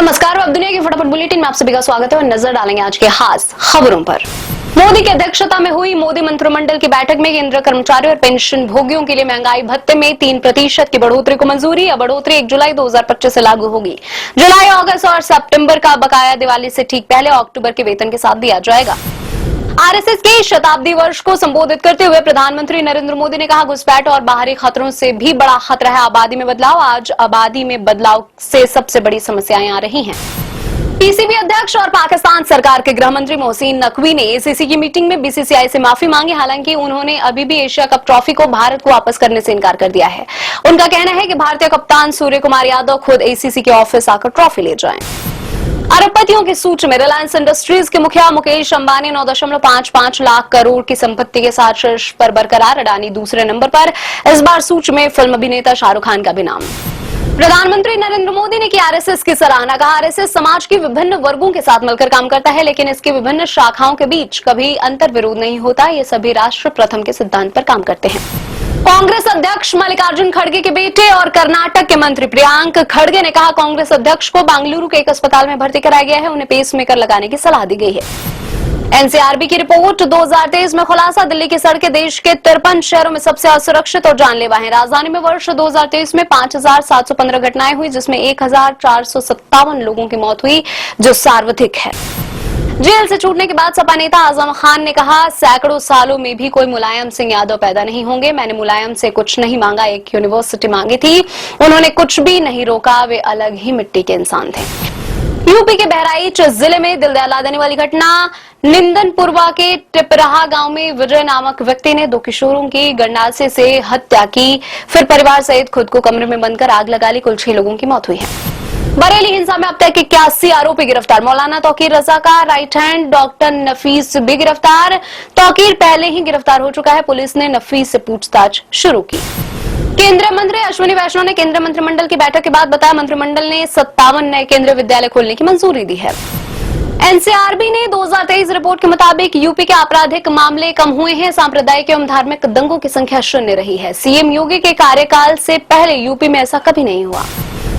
नमस्कार, अब दुनिया की फटाफट बुलेटिन में आप सभी का स्वागत है और नजर डालेंगे आज के खास खबरों पर। मोदी की अध्यक्षता में हुई मोदी मंत्रिमंडल की बैठक में केंद्रीय कर्मचारियों और पेंशन भोगियों के लिए महंगाई भत्ते में 3% की बढ़ोतरी को मंजूरी। यह बढ़ोतरी 1 जुलाई 2025 से लागू होगी। जुलाई, अगस्त और सितंबर का बकाया दिवाली से ठीक पहले अक्टूबर के वेतन के साथ दिया जाएगा। आरएसएस के शताब्दी वर्ष को संबोधित करते हुए प्रधानमंत्री नरेंद्र मोदी ने कहा, घुसपैठ और बाहरी खतरों से भी बड़ा खतरा है आबादी में बदलाव। आज आबादी में बदलाव से सबसे बड़ी समस्याएं आ रही हैं। पीसीबी अध्यक्ष और पाकिस्तान सरकार के गृह मंत्री मोहसिन नकवी ने एसीसी की मीटिंग में बीसीसीआई से माफी मांगी। हालांकि उन्होंने अभी भी एशिया कप ट्रॉफी को भारत को वापस करने से इनकार कर दिया है। उनका कहना है कि भारतीय कप्तान सूर्य कुमार यादव खुद एसीसी के ऑफिस आकर ट्रॉफी ले जाएं। अरबपतियों की सूची में रिलायंस इंडस्ट्रीज के मुखिया मुकेश अंबानी 9.55 लाख करोड़ की संपत्ति के साथ शीर्ष पर बरकरार। अडानी दूसरे नंबर पर। इस बार सूची में फिल्म अभिनेता शाहरुख खान का भी नाम। प्रधानमंत्री नरेंद्र मोदी ने की आरएसएस की सराहना। कहा, आरएसएस समाज के विभिन्न वर्गों के साथ मिलकर काम करता है, लेकिन इसकी विभिन्न शाखाओं के बीच कभी अंतर विरोध नहीं होता। ये सभी राष्ट्र प्रथम के सिद्धांत पर काम करते हैं। कांग्रेस अध्यक्ष मल्लिकार्जुन खड़गे के बेटे और कर्नाटक के मंत्री प्रियांक खड़गे ने कहा, कांग्रेस अध्यक्ष को बेंगलुरु के एक अस्पताल में भर्ती कराया गया है। उन्हें पेसमेकर लगाने की सलाह दी गई है। एनसीआरबी की रिपोर्ट 2023 में खुलासा, दिल्ली की सड़कें देश के 53 शहरों में सबसे असुरक्षित और जानलेवा हैं। राजधानी में वर्ष 2023 में 5715 घटनाएं हुई, जिसमें 1457 लोगों की मौत हुई, जो सर्वाधिक है। जेल से छूटने के बाद सपा नेता आजम खान ने कहा, सैकड़ों सालों में भी कोई मुलायम सिंह यादव पैदा नहीं होंगे। मैंने मुलायम से कुछ नहीं मांगा, एक यूनिवर्सिटी मांगी थी। उन्होंने कुछ भी नहीं रोका, वे अलग ही मिट्टी के इंसान थे। यूपी के बहराइच जिले में दिल दहला देने वाली घटना। निंदनपुरवा के टिपराहा गांव में विजय नामक व्यक्ति ने 2 किशोरों की गंडासे से हत्या की, फिर परिवार सहित खुद को कमरे में बंद कर आग लगा ली। कुल 6 लोगों की मौत हुई है। बरेली हिंसा में अब तक 81 आरोपी गिरफ्तार। मौलाना तौकीर रजा का राइट हैंड डॉक्टर नफीस भी गिरफ्तार। तौकीर पहले ही गिरफ्तार हो चुका है। पुलिस ने नफीस से पूछताछ शुरू की। केंद्रीय मंत्री अश्विनी वैष्णव ने केंद्रीय मंत्रिमंडल की बैठक के बाद बताया, मंत्रिमंडल ने 57 नए केंद्रीय विद्यालय खोलने की मंजूरी दी है। एनसीआरबी ने 2023 रिपोर्ट के मुताबिक यूपी के आपराधिक मामले कम हुए हैं। सांप्रदायिक एवं धार्मिक दंगों की संख्या शून्य रही है। सीएम योगी के कार्यकाल से पहले यूपी में ऐसा कभी नहीं हुआ।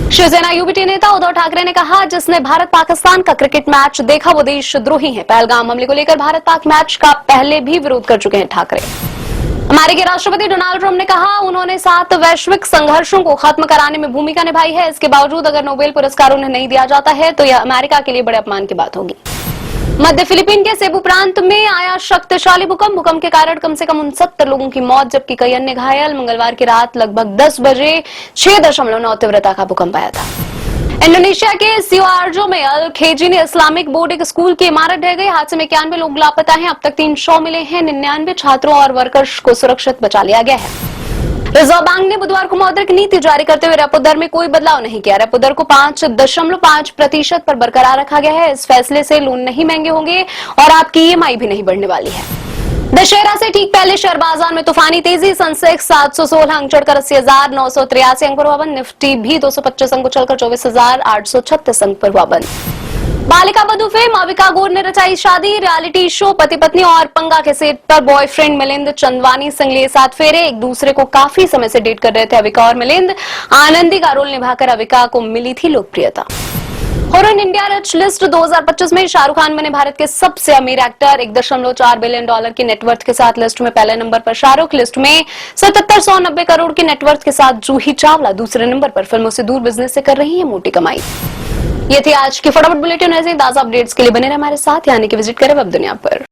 शिवसेना यूबीटी नेता उद्धव ठाकरे ने कहा, जिसने भारत पाकिस्तान का क्रिकेट मैच देखा वो देशद्रोही है। पहलगाम हमले को लेकर भारत पाक मैच का पहले भी विरोध कर चुके हैं ठाकरे। अमेरिकी राष्ट्रपति डोनाल्ड ट्रंप ने कहा, उन्होंने 7 वैश्विक संघर्षों को खत्म कराने में भूमिका निभाई है। इसके बावजूद अगर नोबेल पुरस्कार उन्हें नहीं दिया जाता है तो यह अमेरिका के लिए बड़े अपमान की बात होगी। मध्य फिलीपीन के सेबू प्रांत में आया शक्तिशाली भूकंप। भूकंप के कारण कम से कम 69 लोगों की मौत, जबकि कई अन्य घायल। मंगलवार की रात लगभग 10 बजे 6.9 तीव्रता का भूकंप आया था। इंडोनेशिया के सियोआर्जो में अल खेजी ने इस्लामिक बोर्डिंग स्कूल की इमारत ढह गई। हादसे में 91 लोग लापता हैं। अब तक 3 शव मिले हैं। 99 छात्रों और वर्कर्स को सुरक्षित बचा लिया गया है। रिजर्व बैंक ने बुधवार को मौद्रिक नीति जारी करते हुए रेपो दर में कोई बदलाव नहीं किया। रेपो दर को 5.5% पर बरकरार रखा गया है। इस फैसले से लोन नहीं महंगे होंगे और आपकी ईएमआई भी नहीं बढ़ने वाली है। दशहरा से ठीक पहले शेयर बाजार में तूफानी तेजी। सेंसेक्स 716 अंक चढ़कर 80,983 अंक पर हुआ बंद। निफ्टी भी 225 अंक चलकर 24,836 अंक पर हुआ बंद। बालिका वधू फेम अविका गौर ने रचाई शादी। रियलिटी शो पति पत्नी और पंगा के सेट पर बॉयफ्रेंड मिलिंद चंदवानी संग लिए 7 फेरे। एक दूसरे को काफी समय से डेट कर रहे थे अविका और मिलिंद। आनंदी का रोल निभाकर अविका को मिली थी लोकप्रियता। हॉरन इंडिया रिच लिस्ट 2025 में शाहरुख खान बने भारत के सबसे अमीर एक्टर। $1.4 बिलियन की नेटवर्थ के साथ लिस्ट में पहले नंबर पर शाहरुख। लिस्ट में 7790 करोड़ की नेटवर्थ के साथ जूही चावला दूसरे नंबर पर। फिल्मों से दूर बिजनेस से कर रही है मोटी कमाई। ये थी आज की फटाफट बुलेटिन। ऐसे ताजा अपडेट्स के लिए बने रहे हमारे साथ, यानी कि विजिट करें वेब दुनिया पर।